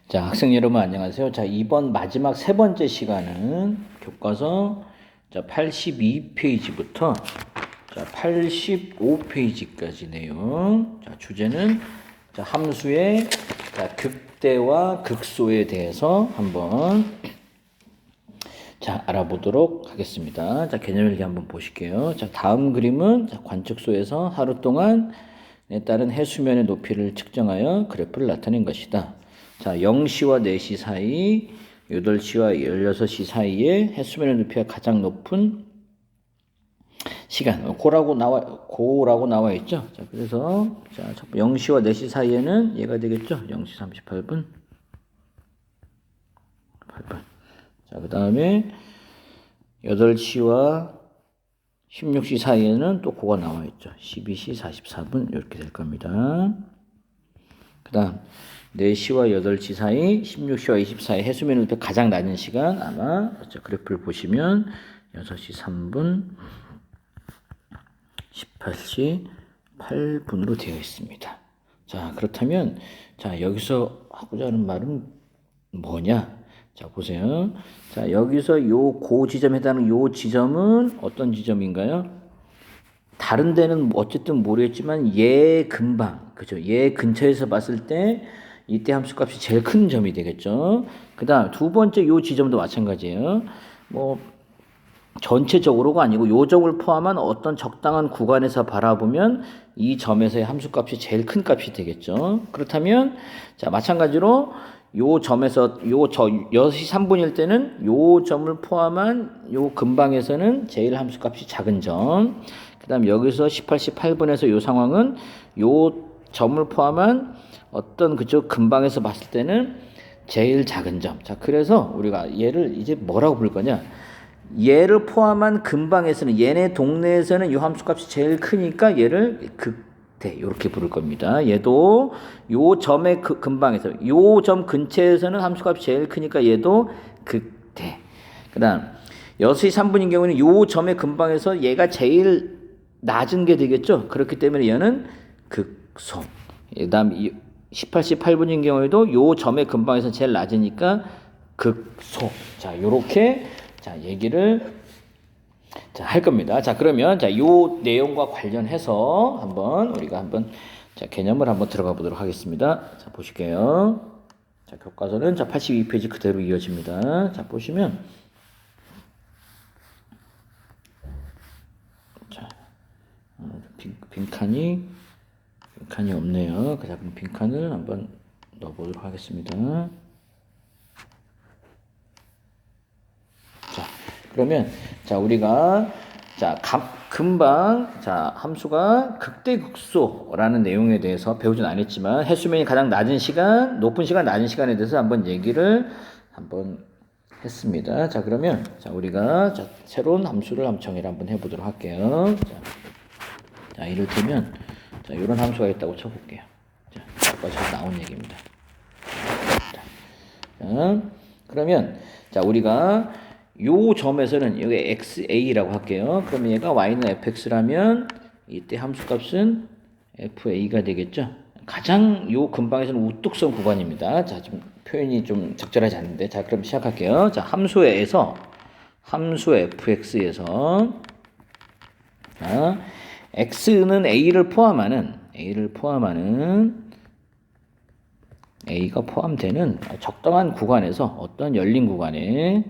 자, 학생 여러분 안녕하세요. 자, 이번 마지막 세 번째 시간은 교과서 82페이지부터 85페이지까지 내용. 자, 주제는 함수의 극대와 극소에 대해서 한번 알아보도록 하겠습니다. 자, 개념일기 한번 보실게요. 자, 다음 그림은 관측소에서 하루 동안에 따른 해수면의 높이를 측정하여 그래프를 나타낸 것이다. 자, 0시와 4시 사이, 8시와 16시 사이에 해수면의 높이가 가장 높은 시간, 고라고 나와 있죠. 자, 그래서 0시와 4시 사이에는 얘가 되겠죠. 0시 38분, 8분. 자, 그 다음에 8시와 16시 사이에는 또 고가 나와 있죠. 12시 44분 이렇게 될 겁니다. 그 다음 4시와 8시 사이, 16시와 20시 사이 해수면 높이 가장 낮은 시간, 아마 그래프를 보시면 6시 3분, 18시 8분으로 되어 있습니다. 자, 그렇다면 여기서 하고자 하는 말은 뭐냐? 자, 보세요. 자, 여기서 요 고 지점에 해당하는 요 지점은 어떤 지점인가요? 다른 데는 어쨌든 모르겠지만 얘 근방, 그죠? 얘 근처에서 봤을 때 이때 함수값이 제일 큰 점이 되겠죠. 그 다음 두 번째 요 지점도 마찬가지예요. 뭐 전체적으로가 아니고 요 점을 포함한 어떤 적당한 구간에서 바라보면 이 점에서의 함수값이 제일 큰 값이 되겠죠. 그렇다면 자, 마찬가지로 요 점에서 6시 3분일 때는 요 점을 포함한 요 근방에서는 제일 함수값이 작은 점. 그다음 여기서 18시 8분에서 요 상황은 요 점을 포함한 어떤 그쪽 근방에서 봤을 때는 제일 작은 점. 자, 그래서 우리가 얘를 이제 뭐라고 부를 거냐? 얘를 포함한 근방에서는 얘네 동네에서는 요 함수값이 제일 크니까 얘를 극대 이렇게 부를 겁니다. 얘도 요 점의 근방에서 요 점 근처에서는 함수값이 제일 크니까 얘도 극대. 그다음 6시 3분인 경우는 요 점의 근방에서 얘가 제일 낮은 게 되겠죠. 그렇기 때문에 얘는 극소. 그다음 18시 8분인 경우에도 요 점의 근방에서 제일 낮으니까 극소. 자, 요렇게 얘기를 할 겁니다. 자, 그러면 요 내용과 관련해서 우리가 개념을 한번 들어가 보도록 하겠습니다. 자, 보실게요. 자, 교과서는 82페이지 그대로 이어집니다. 자, 보시면 빈칸이 없네요. 그럼 빈칸을 한번 넣어보도록 하겠습니다. 그러면 우리가 금방 함수가 극대극소라는 내용에 대해서 배우진 않았지만 해수면이 가장 낮은 시간, 높은 시간, 낮은 시간에 대해서 한번 얘기를 했습니다. 자, 그러면 우리가 새로운 함수를 정의를 한번 해보도록 할게요. 자, 이를테면 이런 함수가 있다고 쳐볼게요. 아까 나온 얘기입니다. 자, 그러면 우리가 요 점에서는 여기 XA라고 할게요. 그러면 얘가 Y는 fx라면 이때 함수값은 FA가 되겠죠. 가장 요 근방에서는 우뚝선 구간입니다. 자, 지금 표현이 좀 적절하지 않는데. 자, 그럼 시작할게요. 자, 함수 fx에서 x는 A가 포함되는 적당한 구간에서 어떤 열린 구간에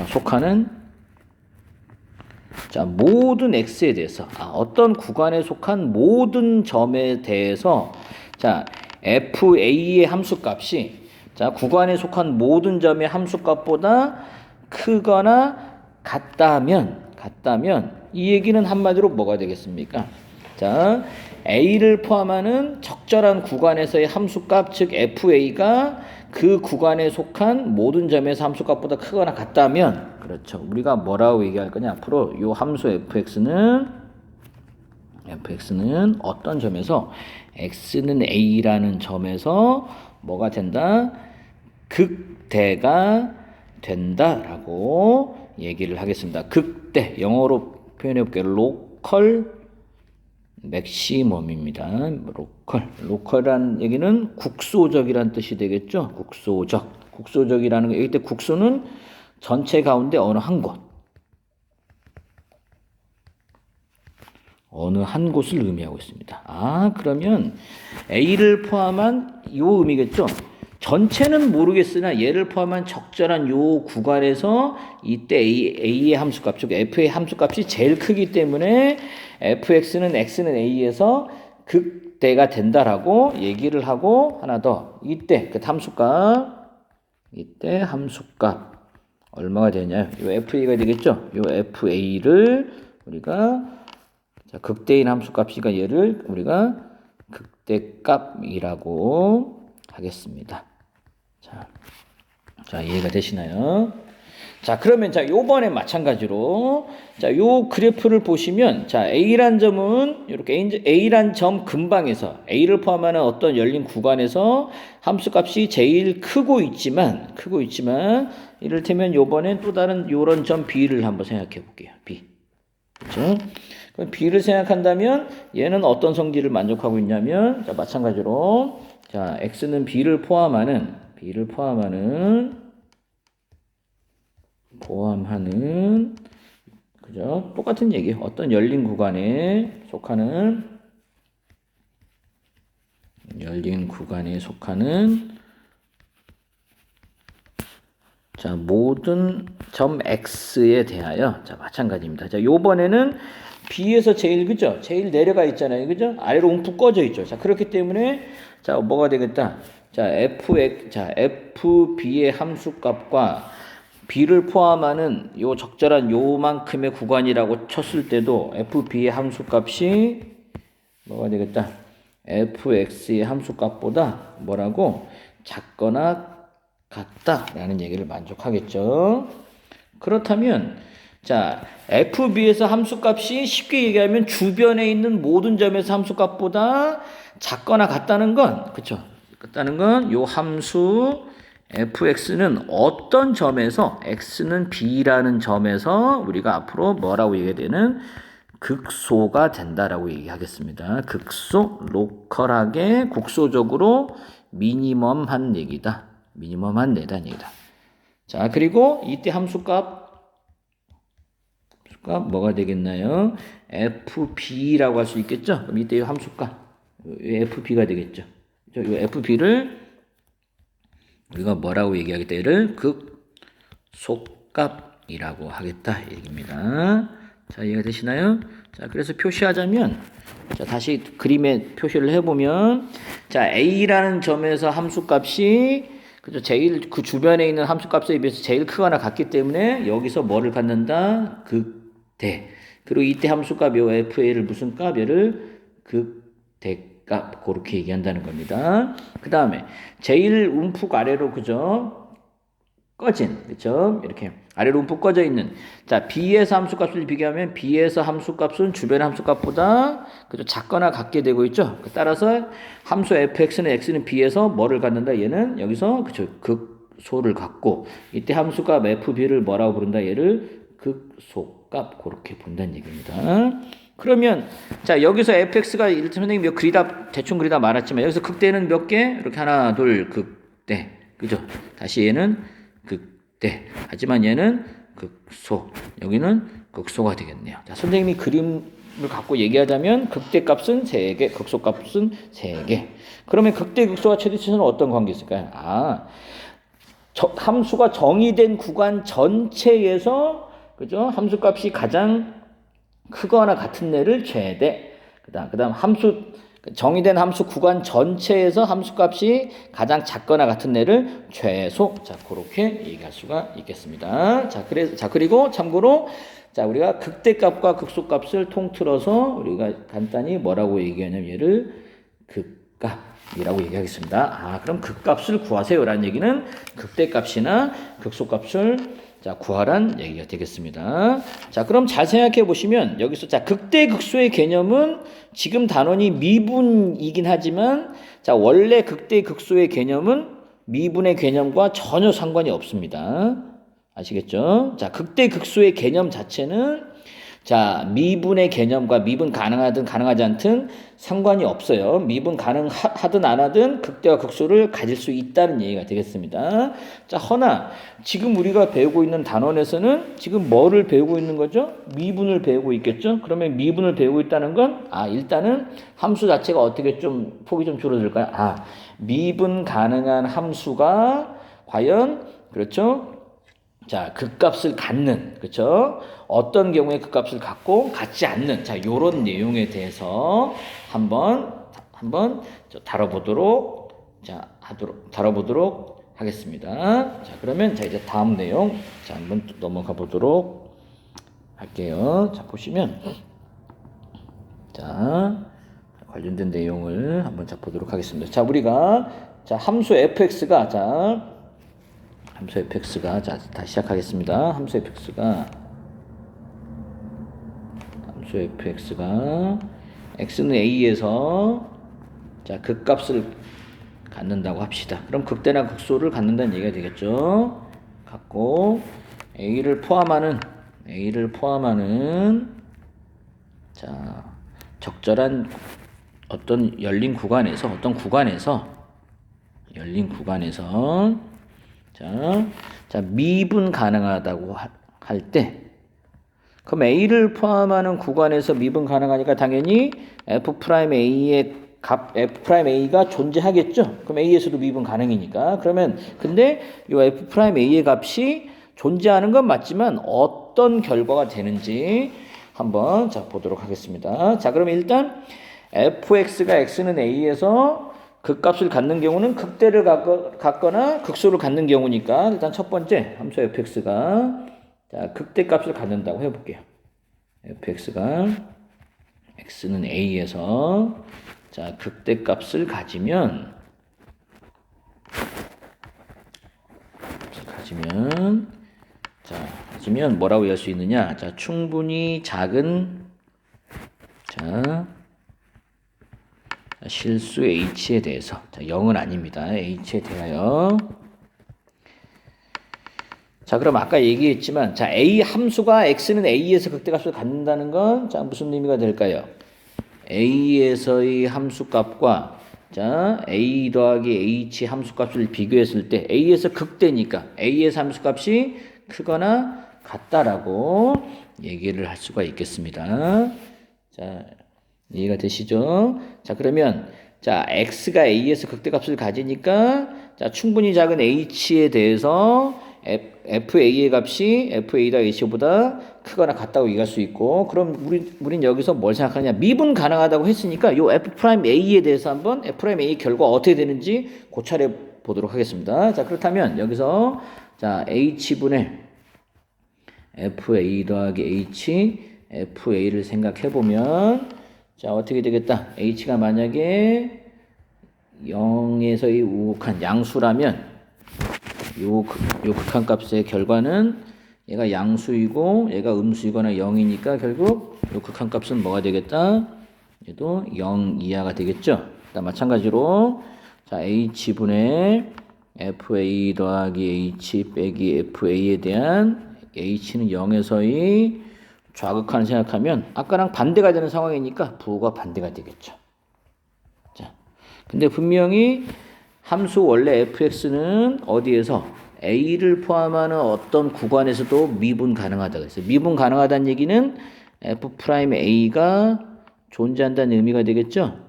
속하는 모든 x에 대해서 어떤 구간에 속한 모든 점에 대해서 fa의 함수값이 구간에 속한 모든 점의 함수값보다 크거나 같다면 이 얘기는 한마디로 뭐가 되겠습니까? a를 포함하는 적절한 구간에서의 함수값 즉 fa가 그 구간에 속한 모든 점에서 함수값보다 크거나 같다면, 그렇죠. 우리가 뭐라고 얘기할 거냐? 앞으로 이 함수 fx는 어떤 점에서 x는 a라는 점에서 뭐가 된다? 극대가 된다라고 얘기를 하겠습니다. 극대, 영어로 표현해 볼게요. 로컬 맥시멈입니다. 로컬. 로컬이라는 얘기는 국소적이라는 뜻이 되겠죠. 국소적. 국소적이라는 거. 이때 국소는 전체 가운데 어느 한 곳. 어느 한 곳을 의미하고 있습니다. 아, 그러면 A를 포함한 이 의미겠죠. 전체는 모르겠으나 얘를 포함한 적절한 요 구간에서 이때 A의 함수값, 즉 F의 함수값이 제일 크기 때문에 fx는 x는 a에서 극대가 된다라고 얘기를 하고, 하나 더, 이때 그 함수값, 이때 함수값 얼마가 되냐, 요 fa가 되겠죠. 요 fa를 우리가 극대인 함수값이니까 얘를 우리가 극대값이라고 하겠습니다. 자, 이해가 되시나요? 자, 그러면 자, 요번에 마찬가지로 자, 요 그래프를 보시면 자, A란 점은 이렇게 A란 점 근방에서 A를 포함하는 어떤 열린 구간에서 함수값이 제일 크고 있지만 이를테면 요번엔 또 다른 요런 점 B를 한번 생각해 볼게요. B. 그렇죠? 그럼 B를 생각한다면 얘는 어떤 성질을 만족하고 있냐면 자, 마찬가지로 자, X는 B를 포함하는 그죠? 똑같은 얘기. 어떤 열린 구간에 속하는 자, 모든 점 x에 대하여 자, 마찬가지입니다. 자, 요번에는 B에서 제일 그죠? 제일 내려가 있잖아요. 그죠? 아래로 움푹 꺼져 있죠. 자, 그렇기 때문에 자, 뭐가 되겠다? 자, FB의 함수값과 B를 포함하는 요 적절한 요만큼의 구간이라고 쳤을 때도 FB의 함수값이 뭐가 되겠다? FX의 함수값보다 뭐라고? 작거나 같다라는 얘기를 만족하겠죠. 그렇다면 자, FB에서 함수값이 쉽게 얘기하면 주변에 있는 모든 점에서 함수값보다 작거나 같다는 건, 그쵸? 같다는 건 요 함수 fx는 어떤 점에서 x는 b라는 점에서 우리가 앞으로 뭐라고 얘기해야 되는 극소가 된다라고 얘기하겠습니다. 극소, 로컬하게 국소적으로 미니멈한 얘기다. 미니멈한 내다는 얘기다. 자, 그리고 이때 함수값 뭐가 되겠나요? fb라고 할 수 있겠죠? 그럼 이때 이 함수값 fb가 되겠죠. 이 fb를 우리가 뭐라고 얘기하겠다? 얘를 극소값이라고 하겠다 얘기입니다. 자, 이해가 되시나요? 자, 그래서 표시하자면 자, 다시 그림에 표시를 해보면 자, A라는 점에서 함수값이 그죠? 제일 그 주변에 있는 함수값에 비해서 제일 크거나 같기 때문에 여기서 뭐를 갖는다? 극대. 그리고 이때 함수값 요 FA를 무슨 값? 얘를 극대값 그렇게 얘기한다는 겁니다. 그 다음에 제일 움푹 아래로 그죠? 꺼진 그죠? 이렇게 아래로 움푹 꺼져 있는 자, B에서 함수값을 비교하면 B에서 함수값은 주변 함수값보다 그죠? 작거나 같게 되고 있죠. 따라서 함수 fx는 x는 B에서 뭐를 갖는다? 얘는 여기서 그죠? 극소를 갖고 이때 함수값 fb를 뭐라고 부른다? 얘를 극소값 그렇게 본다는 얘기입니다. 그러면 자, 여기서 fx가 이를테면 선생님이 대충 그리다 말았지만 여기서 극대는 몇 개? 이렇게 하나, 둘, 극대. 그죠? 다시 얘는 극대. 하지만 얘는 극소. 여기는 극소가 되겠네요. 자, 선생님이 그림을 갖고 얘기하자면 극대 값은 3개, 극소 값은 3개. 그러면 극대 극소와 최대치는 어떤 관계 있을까요? 아, 함수가 정의된 구간 전체에서 그죠? 함수값이 가장 크거나 같은 애를 최대. 그다음 정의된 함수 구간 전체에서 함수값이 가장 작거나 같은 애를 최소. 자, 그렇게 얘기할 수가 있겠습니다. 자, 그리고 참고로 자, 우리가 극대값과 극소값을 통틀어서 우리가 간단히 뭐라고 얘기하냐면 얘를 극값이라고 얘기하겠습니다. 아, 그럼 극값을 구하세요라는 얘기는 극대값이나 극소값을 자, 구하란 얘기가 되겠습니다. 자, 그럼 잘 생각해 보시면 여기서 자, 극대 극소의 개념은 지금 단원이 미분이긴 하지만 자, 원래 극대 극소의 개념은 미분의 개념과 전혀 상관이 없습니다. 아시겠죠? 자, 극대 극소의 개념 자체는 자, 미분의 개념과 미분 가능하든 가능하지 않든 상관이 없어요. 미분 가능하든 안 하든 극대와 극소를 가질 수 있다는 얘기가 되겠습니다. 자, 허나 지금 우리가 배우고 있는 단원에서는 지금 뭐를 배우고 있는 거죠? 미분을 배우고 있겠죠? 그러면 미분을 배우고 있다는 건 일단은 함수 자체가 어떻게 좀 폭이 좀 줄어들까요? 미분 가능한 함수가 과연 그렇죠? 자, 극값을 갖는, 그렇죠? 어떤 경우에 극값을 갖고 갖지 않는, 자, 요런 내용에 대해서 한번 다뤄보도록 하겠습니다. 자, 그러면 자, 이제 다음 내용, 자, 한번 넘어가 보도록 할게요. 자, 보시면, 자, 관련된 내용을 한번 보도록 하겠습니다. 자, 우리가, 자, 함수 fx가, 함수 fx가 다시 시작하겠습니다. 함수 fx가 x는 a에서 자 극값을 갖는다고 합시다. 그럼 극대나 극소를 갖는다는 얘기가 되겠죠. 갖고 a를 포함하는 자 적절한 어떤 열린 구간에서 자, 미분 가능하다고 할 때, 그럼 A를 포함하는 구간에서 미분 가능하니까 당연히 F'A의 값, F'A가 존재하겠죠? 그럼 A에서도 미분 가능이니까. 그러면, 근데 이 F'A의 값이 존재하는 건 맞지만 어떤 결과가 되는지 한번 보도록 하겠습니다. 자, 그럼 일단 fx가 x는 a에서 극값을 갖는 경우는 극대를 갖거나 극소를 갖는 경우니까 일단 첫 번째 함수 fx가 자, 극대값을 갖는다고 해볼게요. fx가 x는 a에서 자, 극대값을 가지면 뭐라고 할 수 있느냐? 자, 충분히 작은 실수 h에 대해서 0은 아닙니다. h에 대하여 자, 그럼 아까 얘기했지만 자, a 함수가 x는 a에서 극대값을 갖는다는 건 자, 무슨 의미가 될까요? a에서의 함수값과 자, a 더하기 h 함수값을 비교했을 때 a에서 극대니까 a에서 함수값이 크거나 같다라고 얘기를 할 수가 있겠습니다. 자, 이해가 되시죠? 자, 그러면 자, x가 a에서 극대값을 가지니까 자, 충분히 작은 h에 대해서 fa의 값이 fa-h보다 크거나 같다고 얘기할 수 있고, 그럼 우린 여기서 뭘 생각하냐? 미분 가능하다고 했으니까 요 f'a에 대해서 한번 f'a의 결과 어떻게 되는지 고찰해 보도록 하겠습니다. 자, 그렇다면 여기서 자, h분의 fa 더하기 h fa를 생각해 보면 자, 어떻게 되겠다? h가 만약에 0에서의 우극한 양수라면 요 극한값의 결과는 얘가 양수이고 얘가 음수이거나 0이니까 결국 요 극한값은 뭐가 되겠다? 얘도 0 이하가 되겠죠? 마찬가지로 자, h분의 fa 더하기 h 빼기 fa에 대한 h는 0에서의 좌극한을 생각하면 아까랑 반대가 되는 상황이니까 부호가 반대가 되겠죠. 자, 근데 분명히 함수 원래 fx는 어디에서 a를 포함하는 어떤 구간에서도 미분 가능하다고 했어요. 미분 가능하다는 얘기는 f'a가 존재한다는 의미가 되겠죠.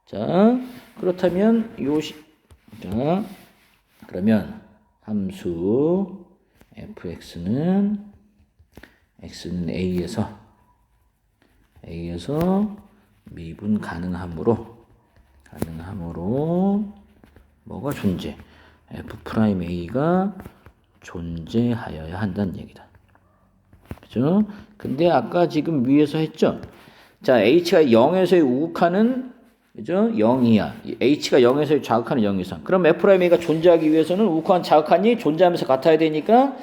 자, 그렇다면 자, 그러면 함수 fx는 x는 a에서 미분 가능함으로 뭐가 존재? f'a가 존재하여야 한다는 얘기다. 그죠? 근데 아까 지금 위에서 했죠? 자, h가 0에서의 우극한은 그죠? 0이야. h가 0에서의 좌극한은 0 이상. 그럼 f'a가 존재하기 위해서는 우극한 좌극한이 존재하면서 같아야 되니까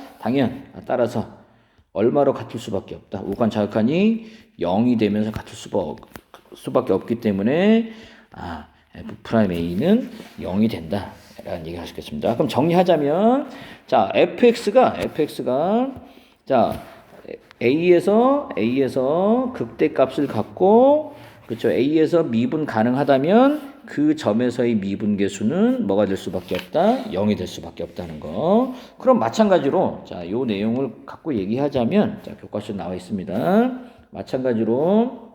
따라서 얼마로 같을 수밖에 없다. 우극한 좌극한이 0이 되면서 같을 수밖에 없기 때문에 f'a는 0이 된다. 라는 얘기 하시겠습니다. 그럼 정리하자면 자, fx가 자, A에서 극대값을 갖고 그렇죠. A에서 미분 가능하다면 그 점에서의 미분계수는 뭐가 될 수밖에 없다? 0이 될 수밖에 없다는 거. 그럼 마찬가지로 자, 요 내용을 갖고 얘기하자면 자, 교과서에 나와 있습니다. 마찬가지로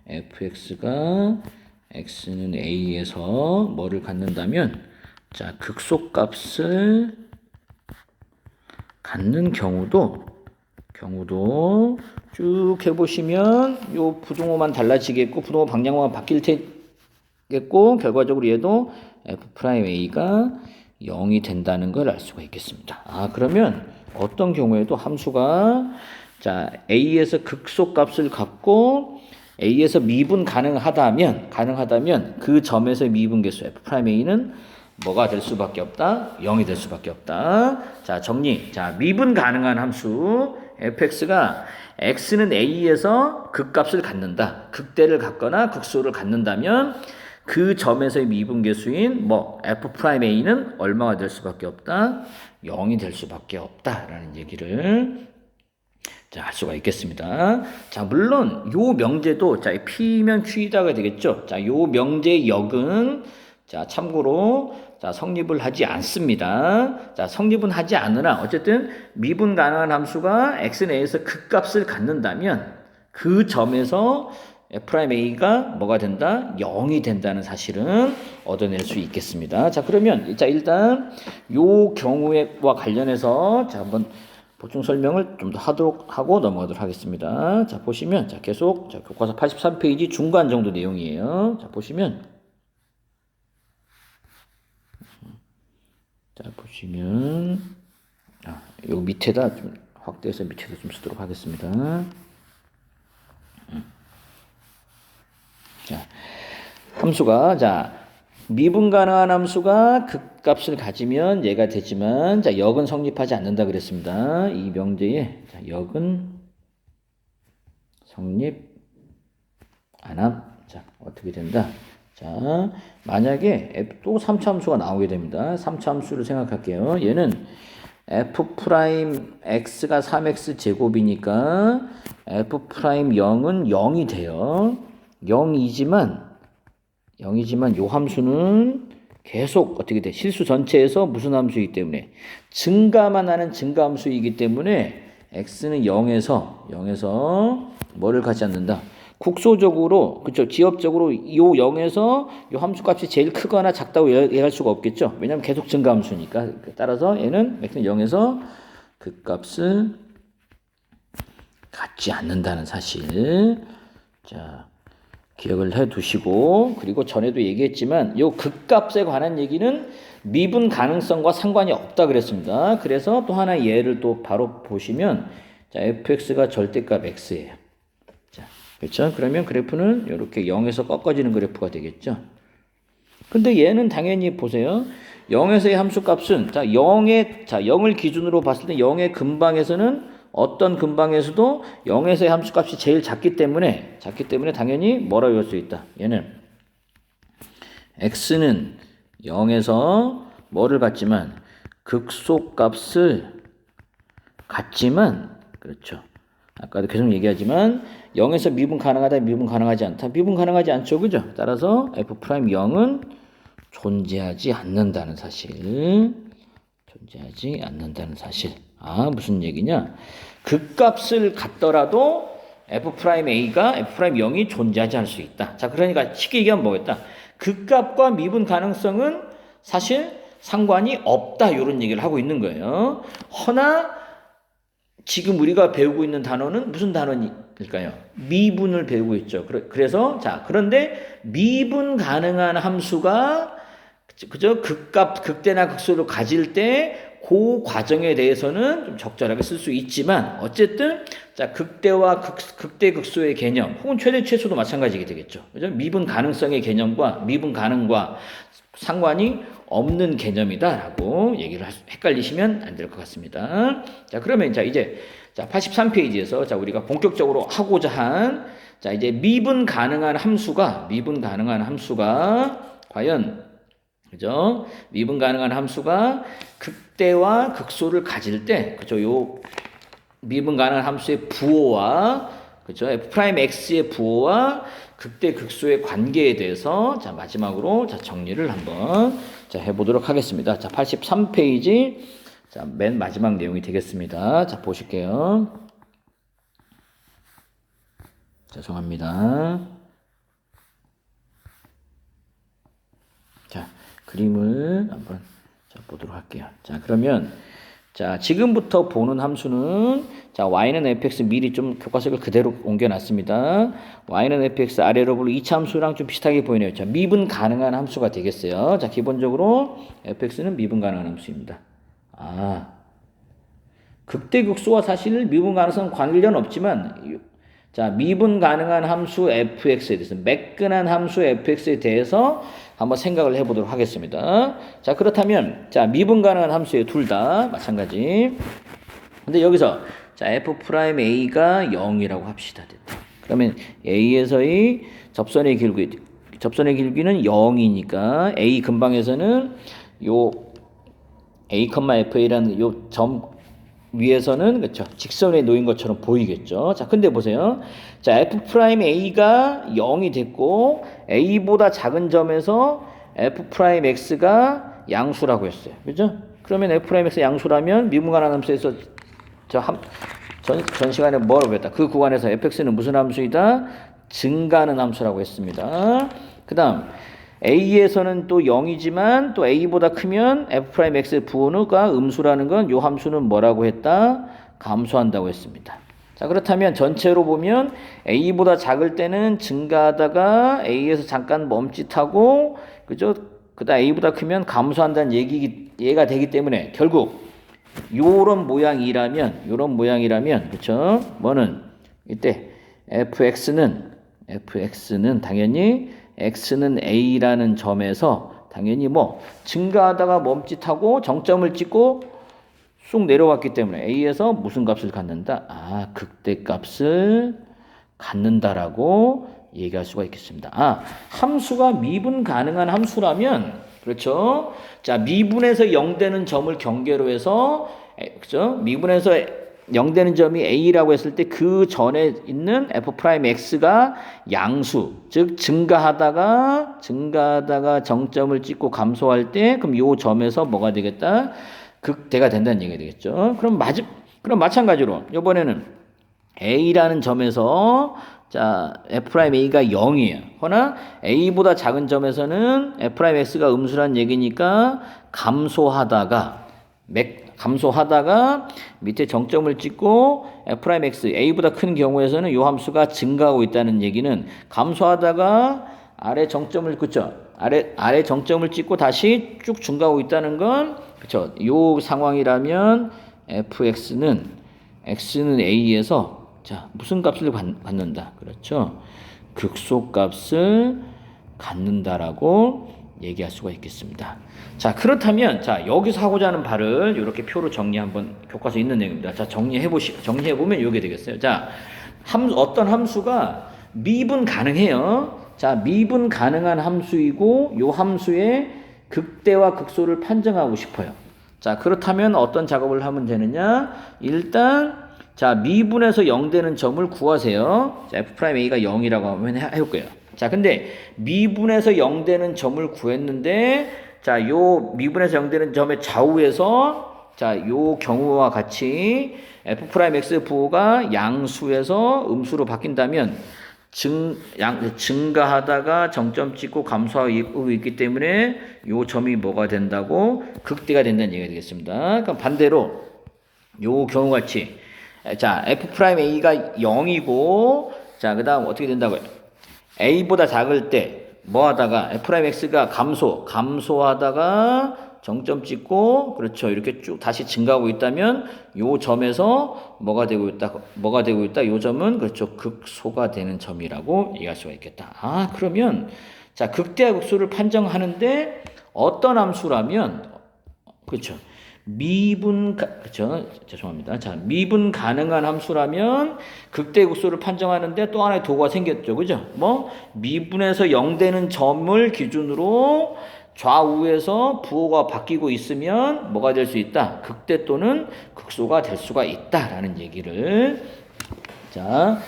fx가 x는 a에서 뭐를 갖는다면 자, 극소값을 갖는 경우도 쭉 해보시면 요 부등호만 달라지겠고 부등호 방향만 바뀔 테겠고 결과적으로 얘도 f'a가 0이 된다는 걸 알 수가 있겠습니다. 아, 그러면 어떤 경우에도 함수가 자, a에서 극소값을 갖고 a에서 미분 가능하다면 그 점에서 미분계수 f'a는 뭐가 될 수밖에 없다? 0이 될 수밖에 없다. 자, 정리. 자, 미분 가능한 함수 fx가 x는 a에서 극값을 갖는다. 극대를 갖거나 극소를 갖는다면 그 점에서의 미분계수인 뭐 f'a는 얼마가 될 수밖에 없다? 0이 될 수밖에 없다라는 얘기를 자, 할 수가 있겠습니다. 자, 물론 요 명제도 자, P면 Q이다가 되겠죠. 자, 요 명제의 역은 자, 참고로 자, 성립을 하지 않습니다. 자, 성립은 하지 않으나 어쨌든 미분 가능한 함수가 x는 a에서 극값을 갖는다면 그 점에서 f'a가 뭐가 된다? 0이 된다는 사실은 얻어낼 수 있겠습니다. 자, 그러면 자, 일단 요 경우와 관련해서 자, 한번 보충 설명을 좀 더 하고 넘어가도록 하겠습니다. 자, 보시면 자, 계속 자, 교과서 83페이지 중간 정도 내용이에요. 자, 보시면 요 밑에다 좀 확대해서 밑에다 좀 쓰도록 하겠습니다. 자, 함수가 자, 미분 가능한 함수가 극값을 가지면 얘가 되지만 자, 역은 성립하지 않는다 그랬습니다. 이 명제에 자, 역은 성립 안 함. 자, 어떻게 된다? 자, 만약에 또 3차 함수가 나오게 됩니다. 3차 함수를 생각할게요. 얘는 f'x가 3x 제곱이니까 f'0은 0이 돼요. 0이지만 요 함수는 계속 어떻게 돼? 실수 전체에서 무슨 함수이기 때문에 증가만 하는 증가 함수이기 때문에 x는 0에서 뭐를 갖지 않는다? 국소적으로 그렇죠. 지엽적으로 요 0에서 요 함수값이 제일 크거나 작다고 얘기할 수가 없겠죠. 왜냐하면 계속 증가 함수니까. 따라서 얘는 x는 0에서 그 값을 갖지 않는다는 사실. 자, 기억을 해 두시고 그리고 전에도 얘기했지만 요 극값에 관한 얘기는 미분 가능성과 상관이 없다 그랬습니다. 그래서 또 하나 예를 또 바로 보시면 자, fx가 절대값 x예요. 자, 그렇죠? 그러면 그래프는 이렇게 0에서 꺾어지는 그래프가 되겠죠. 근데 얘는 당연히 보세요. 0에서의 함수값은 자, 0을 기준으로 봤을 때 0의 근방에서는 어떤 근방에서도 0에서의 함수값이 제일 작기 때문에 당연히 뭐라고 할 수 있다. 얘는 x는 0에서 뭐를 갖지만 극소값을 갖지만 그렇죠. 아까도 계속 얘기하지만 0에서 미분 가능하다, 미분 가능하지 않다. 미분 가능하지 않죠. 그죠? 따라서 f'0은 존재하지 않는다는 사실. 아, 무슨 얘기냐? 극값을 갖더라도 f'a가 f'0이 존재하지 않을 수 있다. 자, 그러니까 쉽게 얘기하면 뭐겠다? 극값과 미분 가능성은 사실 상관이 없다. 이런 얘기를 하고 있는 거예요. 허나 지금 우리가 배우고 있는 단어는 무슨 단어일까요? 미분을 배우고 있죠. 그래서 자, 그런데 미분 가능한 함수가 그죠? 극대나 극소를 가질 때 그 과정에 대해서는 좀 적절하게 쓸 수 있지만 어쨌든 자, 극대와 극대 극소의 개념 혹은 최대 최소도 마찬가지게 되겠죠. 그죠? 미분 가능성의 개념과 미분 가능과 상관이 없는 개념이다라고 얘기를 헷갈리시면 안 될 것 같습니다. 자, 그러면 자, 이제 자, 83페이지에서 자, 우리가 본격적으로 하고자 한 자, 이제 미분 가능한 함수가 과연 그죠? 미분 가능한 함수가 극대와 극소를 가질 때, 그죠? 요 미분 가능한 함수의 부호와, 그죠? f'x의 부호와 극대 극소의 관계에 대해서, 자, 마지막으로, 자, 정리를 한번, 자, 해보도록 하겠습니다. 자, 83페이지, 자, 맨 마지막 내용이 되겠습니다. 자, 보실게요. 죄송합니다. 자, 그림을 한번 자, 보도록 할게요. 자, 그러면 자, 지금부터 보는 함수는 자, y는 fx 미리 좀 교과석을 그대로 옮겨놨습니다. y는 fx 아래로 불러 2차 함수랑 좀 비슷하게 보이네요. 자, 미분 가능한 함수가 되겠어요. 자, 기본적으로 fx는 미분 가능한 함수입니다. 아, 극대극소와 사실 미분 가능성 관련 없지만 자, 미분 가능한 함수 fx에 대해서 매끈한 함수 fx에 대해서 한번 생각을 해보도록 하겠습니다. 자, 그렇다면 자, 미분 가능한 함수에 둘 다 마찬가지. 근데 여기서 자, f'a가 0이라고 합시다. 됐다. 그러면 a에서의 접선의 길기는 0이니까 a 근방에서는 요 a, fa라는 요 점 위에서는 그렇죠. 직선에 놓인 것처럼 보이겠죠. 자, 근데 보세요. 자, f'a가 0이 됐고 a보다 작은 점에서 f'x가 양수라고 했어요. 그죠? 그러면 f'x 양수라면 미분 가능한 함수에서 전 시간에 뭐라고 했다? 그 구간에서 fx는 무슨 함수이다? 증가하는 함수라고 했습니다. 그다음 a에서는 또 0이지만 또 a보다 크면 f'x의 부호가 음수라는 건 요 함수는 뭐라고 했다? 감소한다고 했습니다. 자, 그렇다면 전체로 보면 a보다 작을 때는 증가하다가 a에서 잠깐 멈칫하고, 그죠? 그다음 a보다 크면 감소한다는 얘가 되기 때문에 결국 요런 모양이라면 그렇죠? 뭐는 이때 fx는 당연히 x는 a라는 점에서 당연히 뭐 증가하다가 멈칫하고 정점을 찍고 쑥 내려왔기 때문에 a에서 무슨 값을 갖는다? 아, 극대값을 갖는다라고 얘기할 수가 있겠습니다. 아, 함수가 미분 가능한 함수라면 그렇죠? 자, 미분에서 0 되는 점을 경계로 해서 그죠? 미분에서 0 되는 점이 a라고 했을 때 그 전에 있는 f'x가 양수, 즉 증가하다가 정점을 찍고 감소할 때 그럼 요 점에서 뭐가 되겠다? 극대가 된다는 얘기가 되겠죠. 그럼 마찬가지로 이번에는 a라는 점에서 자, f'a가 0이에요. 허나 a보다 작은 점에서는 f'x가 음수란 얘기니까 감소하다가 밑에 정점을 찍고 f'x a보다 큰 경우에서는 요 함수가 증가하고 있다는 얘기는 감소하다가 아래 정점을 그쵸? 아래 정점을 찍고 다시 쭉 증가하고 있다는 건 그쵸? 요 상황이라면 fx는 a에서 자, 무슨 값을 갖는다. 그렇죠? 극소값을 갖는다라고 얘기할 수가 있겠습니다. 자, 그렇다면 자, 여기서 하고자 하는 바를 이렇게 표로 정리 한번 교과서에 있는 내용입니다. 자, 정리해 보면 이게 되겠어요. 자, 어떤 함수가 미분 가능해요. 자, 미분 가능한 함수이고 요 함수의 극대와 극소를 판정하고 싶어요. 자, 그렇다면 어떤 작업을 하면 되느냐? 일단 자, 미분에서 0 되는 점을 구하세요. 자, f'a가 0이라고 하면 해볼 거예요. 자, 근데 미분에서 0 되는 점을 구했는데 자, 요 미분에서 0 되는 점의 좌우에서 자, 요 경우와 같이 f'x 부호가 양수에서 음수로 바뀐다면 증가하다가 정점 찍고 감소하고 있기 때문에 요 점이 뭐가 된다고? 극대가 된다는 얘기가 되겠습니다. 그럼 반대로 요 경우같이 자, f'a가 0이고 자, 그다음 어떻게 된다고요? a보다 작을 때 뭐 하다가 f'x가 감소하다가 정점 찍고 그렇죠. 이렇게 쭉 다시 증가하고 있다면 요 점에서 뭐가 되고 있다? 요 점은 그렇죠. 극소가 되는 점이라고 얘기할 수가 있겠다. 아, 그러면 자, 극대와 극소를 판정하는데 어떤 함수라면 그렇죠. 그렇죠. 죄송합니다. 자, 미분 가능한 함수라면 극대극소를 판정하는데 또 하나의 도구가 생겼죠. 그죠? 뭐 미분에서 0 되는 점을 기준으로 좌우에서 부호가 바뀌고 있으면 뭐가 될 수 있다? 극대 또는 극소가 될 수가 있다라는 얘기를 자,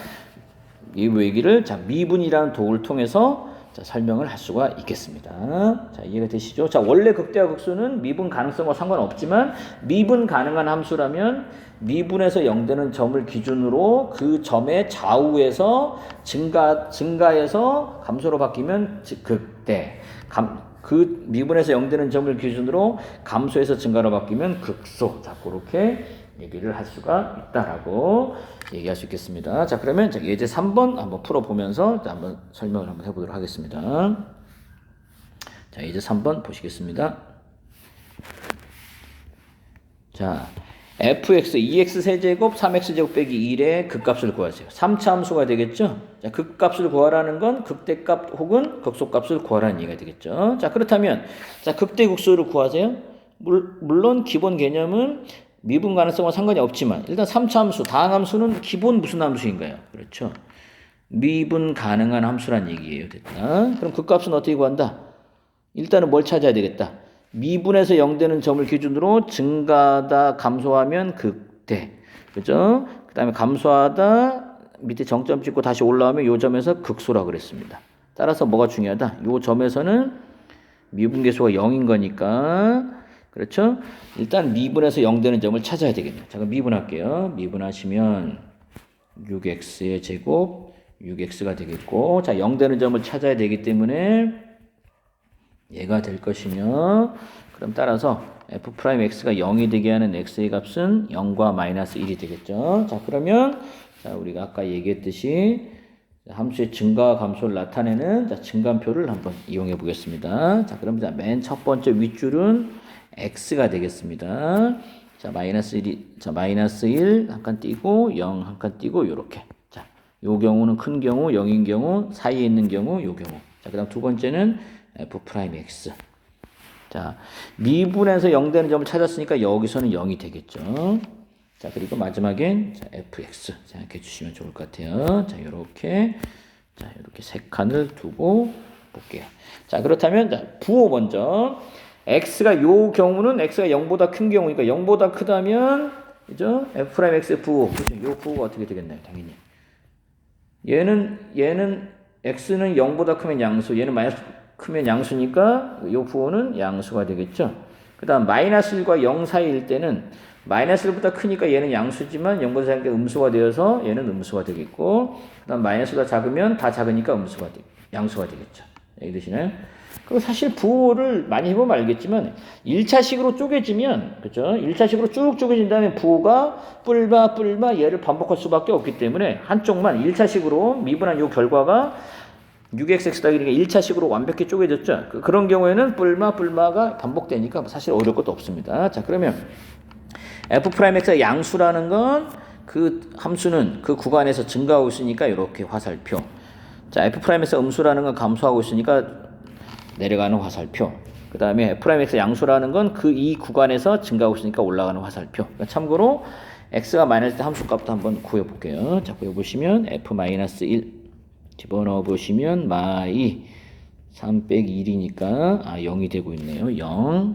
이 얘기를 자, 미분이라는 도구를 통해서 자, 설명을 할 수가 있겠습니다. 자, 이해가 되시죠? 자, 원래 극대와 극소는 미분 가능성과 상관없지만 미분 가능한 함수라면 미분에서 0되는 점을 기준으로 그 점의 좌우에서 증가해서 감소로 바뀌면 극대, 그 미분에서 0되는 점을 기준으로 감소해서 증가로 바뀌면 극소. 자, 그렇게 얘기를 할 수가 있다라고 얘기할 수 있겠습니다. 자, 그러면 예제 3번 한번 풀어보면서 한번 설명을 한번 해보도록 하겠습니다. 자, 예제 3번 보시겠습니다. 자, fx 2x 세제곱 3x 제곱 빼기 1의 극값을 구하세요. 3차 함수가 되겠죠. 자, 극값을 구하라는 건 극대값 혹은 극소값을 구하라는 얘기가 되겠죠. 자, 그렇다면 자, 극대극소를 구하세요. 물론 기본 개념은 미분 가능성과 상관이 없지만 일단 3차 함수, 다항 함수는 기본 무슨 함수인가요? 그렇죠. 미분 가능한 함수란 얘기예요. 됐다. 그럼 극값은 어떻게 구한다? 일단은 뭘 찾아야 되겠다. 미분에서 0되는 점을 기준으로 증가하다 감소하면 극대. 그죠? 그 다음에 감소하다 밑에 정점 찍고 다시 올라오면 요 점에서 극소라고 그랬습니다. 따라서 뭐가 중요하다? 요 점에서는 미분계수가 0인 거니까 그렇죠? 일단 미분에서 0되는 점을 찾아야 되겠네요. 자, 그럼 미분할게요. 미분하시면 6x의 제곱 6x가 되겠고 자, 0되는 점을 찾아야 되기 때문에 얘가 될 것이며 그럼 따라서 f'x가 0이 되게 하는 x의 값은 0과 마이너스 1이 되겠죠. 자, 그러면 자, 우리가 아까 얘기했듯이 함수의 증가와 감소를 나타내는 자, 증감표를 한번 이용해 보겠습니다. 자, 그럼 맨 첫 번째 윗줄은 x가 되겠습니다. 자, 마이너스 1 한 칸 띄고 0 한 칸 띄고 요렇게. 자, 요 경우는 큰 경우 0인 경우 사이에 있는 경우 요 경우. 자, 그다음 두 번째는 f'x. 자, 미분에서 0되는 점을 찾았으니까 여기서는 0이 되겠죠. 자, 그리고 마지막엔 자, fx 생각해 주시면 좋을 것 같아요. 자, 요렇게 세 칸을 두고 볼게요. 자, 그렇다면 자, 부호 먼저 x가 요 경우는 x가 0보다 큰 경우니까 0보다 크다면 그죠? f'x의 부호. 그죠? 요 부호가 어떻게 되겠나요? 당연히. 얘는 x는 0보다 크면 양수, 얘는 마이너스 크면 양수니까 요 부호는 양수가 되겠죠. 그다음 마이너스 1과 0 사이일 때는 마이너스 1보다 크니까 얘는 양수지만 0보다 작으니까 음수가 되어서 얘는 음수가 되겠고 그다음 마이너스보다 작으면 다 작으니까 양수가 되겠죠. 이해되시나요? 그리고 사실 부호를 많이 해보면 알겠지만 1차식으로 쪼개지면 그죠? 1차식으로 쭉 쪼개진 다음에 부호가 뿔마 얘를 반복할 수밖에 없기 때문에 한쪽만 1차식으로 미분한 요 결과가 6xx 더하기 1차식으로 완벽히 쪼개졌죠. 그런 경우에는 뿔마가 반복되니까 사실 어려울 것도 없습니다. 자, 그러면 f'x가 양수라는 건 그 함수는 그 구간에서 증가하고 있으니까 이렇게 화살표. 자, f'x가 음수라는 건 감소하고 있으니까 내려가는 화살표. 그 다음에 f'x가 양수라는 건 그 이 구간에서 증가하고 있으니까 올라가는 화살표. 그러니까 참고로 x가 마이너스 때 함수값도 한번 구해볼게요. 자, 구해보시면 f-1 집어넣어 보시면 마이 3 빼기 1이니까 0이 되고 있네요. 0.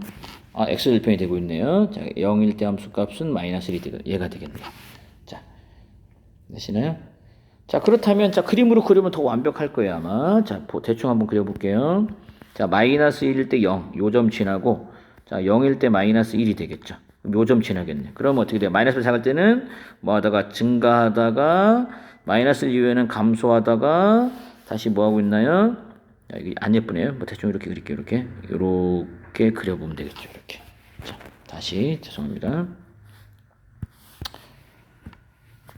x1편이 되고 있네요. 자, 0일 때 함수값은 마이너스 1이 얘가 되겠네요. 자, 되시나요? 자, 그렇다면 자, 그림으로 그리면 더 완벽할 거예요, 아마. 자, 대충 한번 그려 볼게요. 자, 마이너스 1일 때 0, 요 점 지나고 자, 0일 때 마이너스 1이 되겠죠. 요 점 지나겠네. 그러면 어떻게 돼요? 마이너스를 작을 때는 뭐 하다가 증가하다가 마이너스 이후에는 감소하다가 다시 뭐 하고 있나요? 야, 이게 안 예쁘네요. 뭐 대충 이렇게 그릴게요. 이렇게 그려보면 되겠죠. 이렇게. 자, 다시 죄송합니다.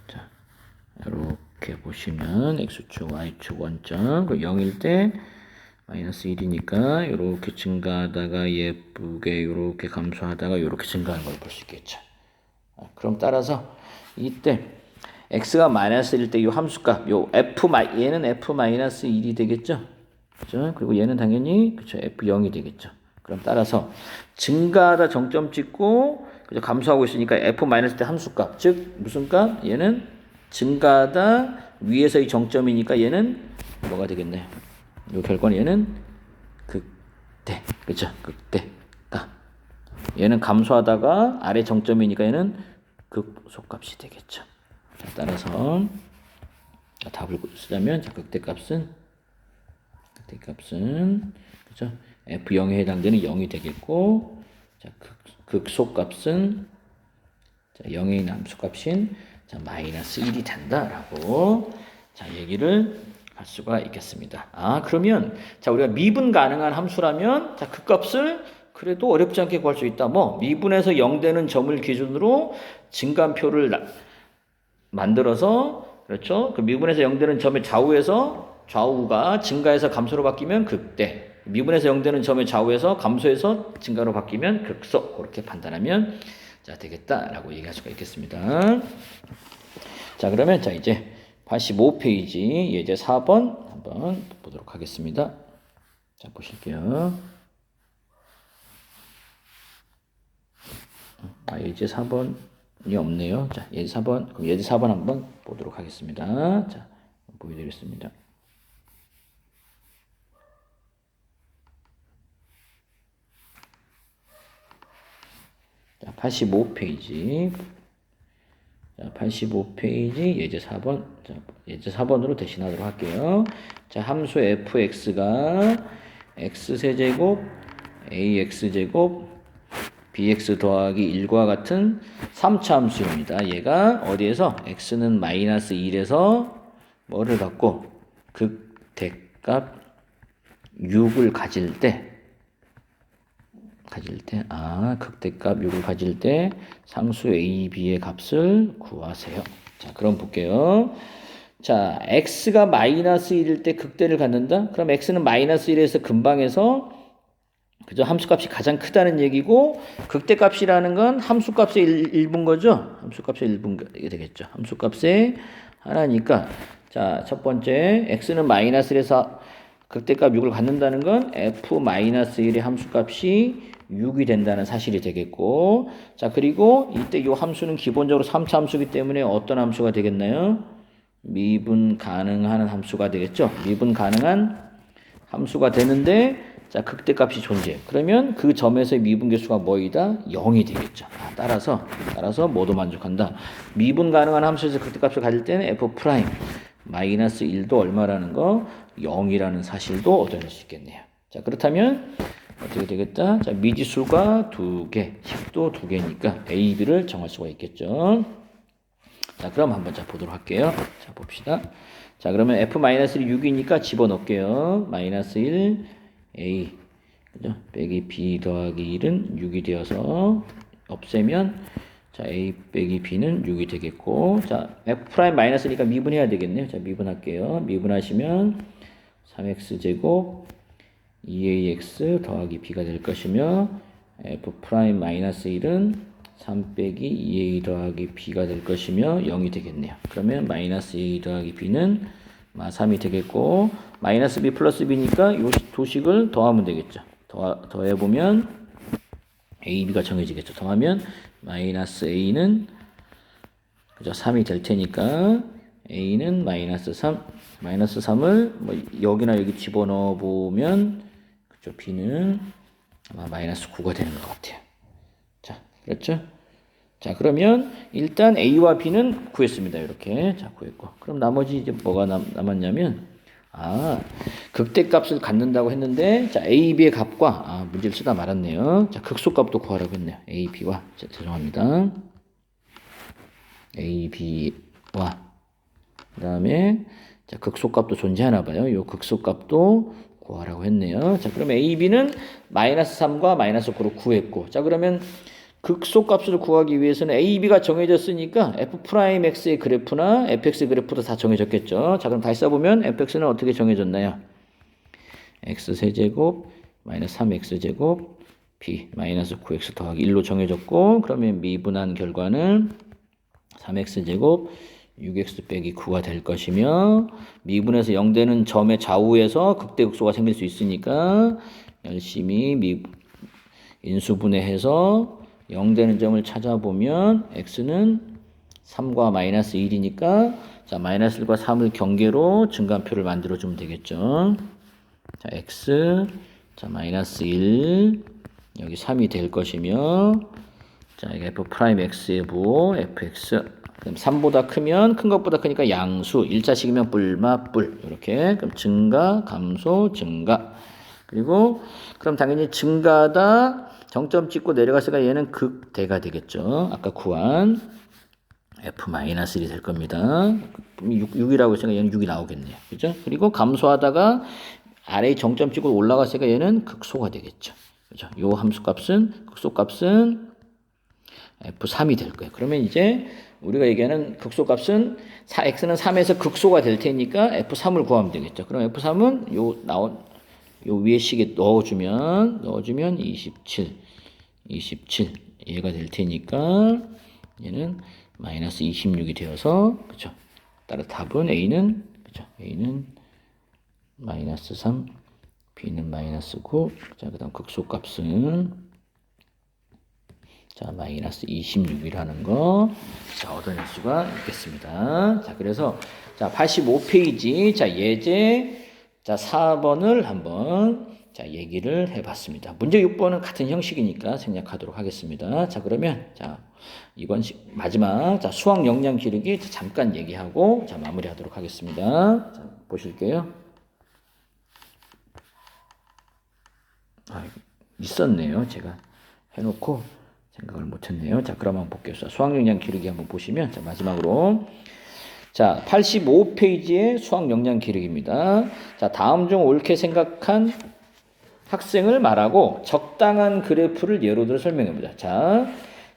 자, 이렇게 보시면 x축, y축 원점 0일 때 마이너스 1이니까 이렇게 증가하다가 예쁘게 이렇게 감소하다가 이렇게 증가하는 걸 볼 수 있겠죠. 그럼 따라서 이때 x가 마이너스 1일 때 이 함수값 요 얘는 f-1이 되겠죠. 그죠? 그리고 얘는 당연히 그쵸 f0이 되겠죠. 그럼 따라서 증가하다 정점 찍고 그죠? 감소하고 있으니까 f- 때 함수값 즉 무슨 값? 얘는 증가하다 위에서 이 정점이니까 얘는 뭐가 되겠네. 요 결과는 얘는 극대. 그죠? 극대값. 얘는 감소하다가 아래 정점이니까 얘는 극소값이 되겠죠. 자, 따라서 답을 쓰자면 극대값은 그죠? F0에 해당되는 0이 되겠고, 자, 극소값은 자, 0에 있는 함수값인 자, 마이너스 1이 된다라고 자, 얘기를 할 수가 있겠습니다. 그러면 자, 우리가 미분 가능한 함수라면 자, 그 값을 그래도 어렵지 않게 구할 수 있다. 뭐 미분에서 0 되는 점을 기준으로 증가표를 만들어서 그렇죠? 그 미분에서 0 되는 점의 좌우가 증가해서 감소로 바뀌면 극대. 미분에서 0 되는 점의 좌우에서 감소해서 증가로 바뀌면 극소. 그렇게 판단하면 자, 되겠다라고 얘기할 수가 있겠습니다. 자, 그러면 자, 이제 85페이지 예제 4번 한번 보도록 하겠습니다. 자, 보실게요. 예제 4번이 없네요. 자, 예제 4번, 그럼 예제 4번 한번 보도록 하겠습니다. 자, 보여드리겠습니다. 자, 85페이지. 자, 85페이지 예제 4번. 자, 예제 4번으로 대신하도록 할게요. 자, 함수 fx가 x세제곱 ax제곱 bx 더하기 1과 같은 3차 함수입니다. 얘가 어디에서 x는 마이너스 1에서 뭐를 갖고 극대값 6을 가질 때 극대값 6을 가질 때 상수 a, b의 값을 구하세요. 자, 그럼 볼게요. 자, x가 마이너스 1일 때 극대를 갖는다? 그럼 x는 마이너스 1에서 근방에서 그죠? 함수값이 가장 크다는 얘기고 극대값이라는 건 함수값의 일부인 거죠? 함수값의 일부가 되겠죠. 함수값의 하나니까 자, 첫 번째 x는 마이너스 1에서 극대값 6을 갖는다는 건 f-1의 함수값이 6이 된다는 사실이 되겠고 자, 그리고 이때 이 함수는 기본적으로 3차 함수이기 때문에 어떤 함수가 되겠나요? 미분 가능한 함수가 되겠죠. 미분 가능한 함수가 되는데 자, 극대값이 존재해. 그러면 그 점에서의 미분계수가 뭐이다? 0이 되겠죠. 따라서 모두 만족한다. 미분 가능한 함수에서 극대값을 가질 때는 f 프라임 마이너스 1도 얼마라는 거 0이라는 사실도 얻어낼 수 있겠네요. 자, 그렇다면 어떻게 되겠다? 자, 미지수가 2개, 식도 2개니까 A, B를 정할 수가 있겠죠. 자, 그럼 한번 보도록 할게요. 자, 봅시다. 자, 그러면 F-1이 6이니까 집어넣을게요. 마이너스 1, A, 그죠? 빼기 B 더하기 1은 6이 되어서 없애면 자, A 빼기 B는 6이 되겠고 자, F'-니까 미분해야 되겠네요. 자, 미분할게요. 미분하시면 3x제곱 2ax 더하기 b가 될 것이며 F'-1은 3 빼기 2a 더하기 b가 될 것이며 0이 되겠네요. 그러면 마이너스 a 더하기 b는 3이 되겠고 마이너스 b 플러스 b니까 이 도식을 더하면 되겠죠. 더해보면 a, b가 정해지겠죠. 더하면 마이너스 a는 그죠? 3이 될 테니까 a는 마이너스 3, 마이너스 3을 뭐 여기나 여기 집어넣어 보면 그죠? b는 아마 마이너스 9가 되는 것 같아요. 자, 그렇죠? 자, 그러면 일단 a와 b는 구했습니다. 이렇게 자, 구했고 그럼 나머지 이제 뭐가 남았냐면 극대값을 갖는다고 했는데 자, a, b의 값과 문제를 쓰다 말았네요. 자, 극소값도 구하라고 했네요. a, b와 자, 죄송합니다. a, b와 그다음에 자, 극소값도 존재하나 봐요. 요 극소값도 구하라고 했네요. 자, 그러면 a, b는 마이너스 3과 마이너스 9로 구했고 자, 그러면 극소값을 구하기 위해서는 a, b가 정해졌으니까 f'x의 그래프나 fx의 그래프도 다 정해졌겠죠. 자, 그럼 다시 써보면 fx는 어떻게 정해졌나요? x세제곱 마이너스 3x제곱 b 마이너스 9x 더하기 1로 정해졌고 그러면 미분한 결과는 3x제곱 6x 빼기 9가 될 것이며 미분에서 0 되는 점의 좌우에서 극대극소가 생길 수 있으니까 열심히 인수분해해서 0 되는 점을 찾아보면 x는 3과 마이너스 1이니까 자, 마이너스 1과 3을 경계로 증가표를 만들어주면 되겠죠. 자, x 자, 마이너스 1, 여기 3이 될 것이며, 자, 이게 f 프라임 x의 부, fx. 그럼 3보다 크면, 큰 것보다 크니까 양수, 1자식이면 뿔. 이렇게. 그럼 증가, 감소, 증가. 그리고, 그럼 당연히 증가다, 정점 찍고 내려갔으니까 얘는 극대가 되겠죠. 아까 구한 f-1이 될 겁니다. 6이라고 했으니까 얘는 6이 나오겠네요. 그죠? 그리고 감소하다가 아래에 정점 찍고 올라갔으니까 얘는 극소가 되겠죠. 그죠? 요 함수값은, 극소값은 f3이 될 거예요. 그러면 이제 우리가 얘기하는 극소값은 x는 3에서 극소가 될 테니까 f3을 구하면 되겠죠. 그럼 f3은 요 위에 식에 넣어주면 27 얘가 될 테니까 얘는 마이너스 26이 되어서, 그죠? 따라 답은 A는, 그죠? A는 마이너스 3, B는 마이너스 9. 자, 그 다음 극소값은, 자, 마이너스 26이라는 거, 자, 얻어낼 수가 있겠습니다. 자, 그래서, 자, 85페이지, 자, 예제, 자, 4번을 한번, 자, 얘기를 해봤습니다. 문제 6번은 같은 형식이니까 생략하도록 하겠습니다. 자, 그러면, 자, 이번 마지막, 자, 수학 역량 기르기 잠깐 얘기하고, 자, 마무리하도록 하겠습니다. 자, 보실게요. 있었네요. 제가 해놓고 생각을 못했네요. 자, 그럼 한번 볼게요. 수학 역량 기르기 한번 보시면, 자, 마지막으로. 자, 85페이지의 수학 역량 기르기입니다. 자, 다음 중 옳게 생각한 학생을 말하고 적당한 그래프를 예로 들어 설명해보자. 자,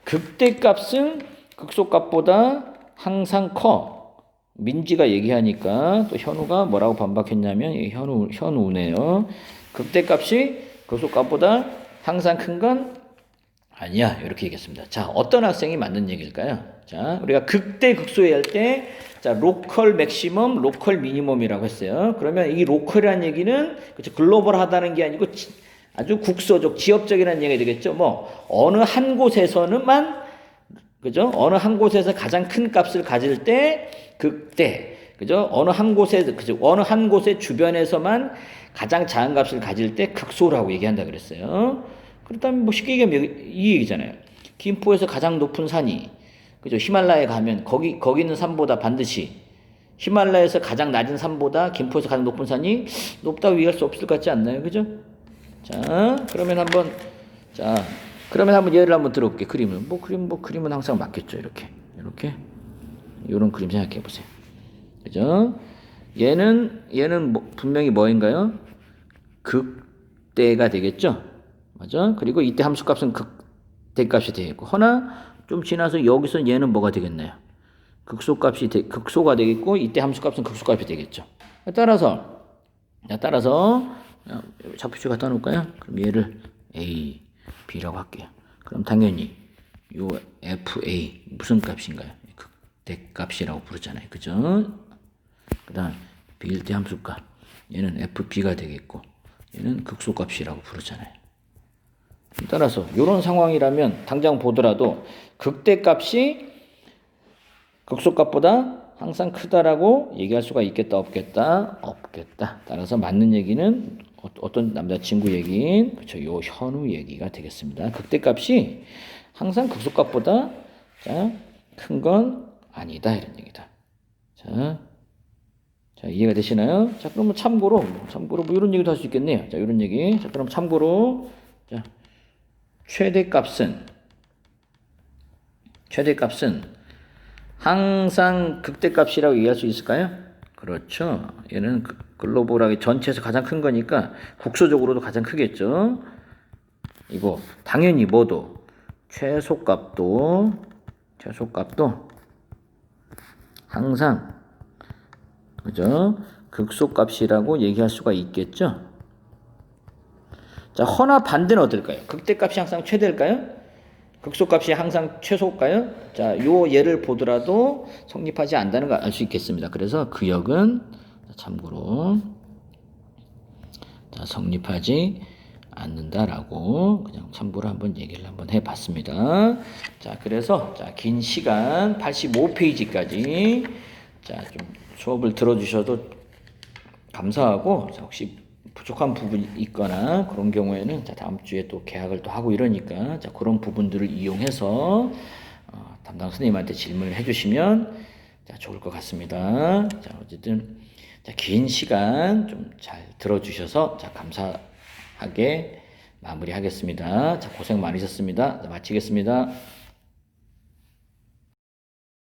극대값은 극소값보다 항상 커. 민지가 얘기하니까 또 현우가 뭐라고 반박했냐면, 현우네요. 극대값이 극소값보다 항상 큰 건 아니야. 이렇게 얘기했습니다. 자, 어떤 학생이 맞는 얘기일까요? 자, 우리가 극대 극소에 할 때, 자, 로컬 맥시멈, 로컬 미니멈이라고 했어요. 그러면 이 로컬이라는 얘기는, 그렇죠, 글로벌하다는 게 아니고 아주 국소적, 지역적이라는 얘기가 되겠죠. 뭐, 어느 한 곳에서는만, 그죠? 어느 한 곳에서 가장 큰 값을 가질 때, 극대. 그죠? 어느 한 곳의 주변에서만 가장 작은 값을 가질 때 극소라고 얘기한다 그랬어요. 그렇다면 뭐 쉽게 얘기하면 이 얘기잖아요. 김포에서 가장 높은 산이, 그죠? 히말라야에 가면 거기 있는 산보다 반드시 히말라야에서 가장 낮은 산보다 김포에서 가장 높은 산이 높다고 얘기할 수 없을 것 같지 않나요? 그죠? 자, 그러면 한번 예를 한번 들어볼게. 그림은 그림은 항상 맞겠죠. 이렇게 이런 그림 생각해 보세요. 그죠? 얘는 분명히 뭐인가요? 극대가 되겠죠. 맞아? 그리고 이때 함수값은 극대값이 되겠고, 허나 좀 지나서 여기서 얘는 뭐가 되겠나요? 극소가 되겠고, 이때 함수값은 극소값이 되겠죠. 따라서 좌표표 갖다 놓을까요? 그럼 얘를 A, B라고 할게요. 그럼 당연히 요 FA 무슨 값인가요? 극대값이라고 부르잖아요. 그죠? 그 다음 B일 때 함수값, 얘는 FB가 되겠고, 얘는 극소값이라고 부르잖아요. 따라서 이런 상황이라면 당장 보더라도 극대값이 극소값보다 항상 크다라고 얘기할 수가 있겠다, 없겠다? 없겠다. 따라서 맞는 얘기는 어떤 남자친구 얘기인, 그렇죠, 요 현우 얘기가 되겠습니다. 극대값이 항상 극소값보다 큰 건 아니다, 이런 얘기다. 자, 이해가 되시나요? 자, 그러면 참고로 뭐 이런 얘기도 할 수 있겠네요. 자, 이런 얘기. 자, 그럼 참고로, 자, 최대값은 항상 극대값이라고 얘기할 수 있을까요? 그렇죠. 얘는 글로벌하게 전체에서 가장 큰 거니까 국소적으로도 가장 크겠죠. 이거 당연히 뭐도 최소값도 항상, 그죠? 극소값이라고 얘기할 수가 있겠죠. 자, 허나 반대는 어떨까요? 극대값이 항상 최대일까요? 극소값이 항상 최소일까요? 자, 요 예를 보더라도 성립하지 않는다는 걸 알 수 있겠습니다. 그래서 그 역은 참고로, 자, 성립하지 않는다라고 그냥 참고로 한번 얘기를 한번 해봤습니다. 자, 그래서 긴 시간 85페이지까지 좀 수업을 들어주셔도 감사하고, 혹시 부족한 부분이 있거나 그런 경우에는 자, 다음 주에 또 계약을 또 하고 이러니까 자, 그런 부분들을 이용해서 담당 선생님한테 질문을 해주시면 자, 좋을 것 같습니다. 자, 어쨌든 자, 긴 시간 좀 잘 들어주셔서 자, 감사하게 마무리하겠습니다. 자, 고생 많으셨습니다. 자, 마치겠습니다.